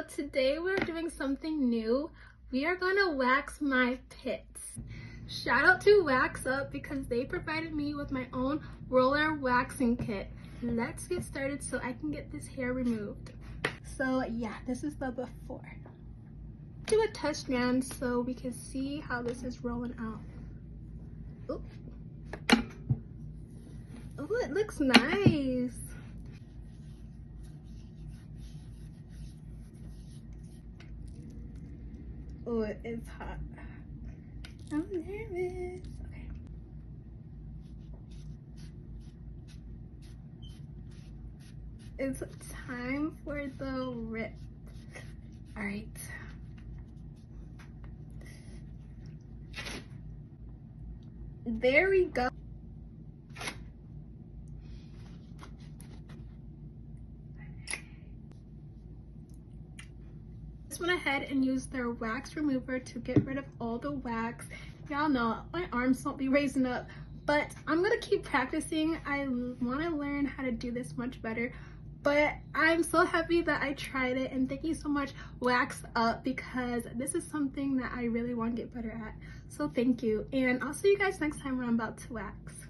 today we're doing something new. We are gonna wax my pits. Shout out to Wax Up because they provided me with my own roller waxing kit. Let's get started so I can get this hair removed. So yeah, this is the before. Do a test strand so we can see how this is rolling out. Ooh. Oh, it looks nice. Oh, it is hot. I'm nervous. Okay. It's time for the rip. All right. There we go. Just went ahead and used their wax remover to get rid of all the wax. Y'all know my arms won't be raising up, but I'm gonna keep practicing. I want to learn how to do this much better, but I'm so happy that I tried it, and thank you so much, Wax Up, because this is something that I really want to get better at. So thank you, and I'll see you guys next time when I'm about to wax.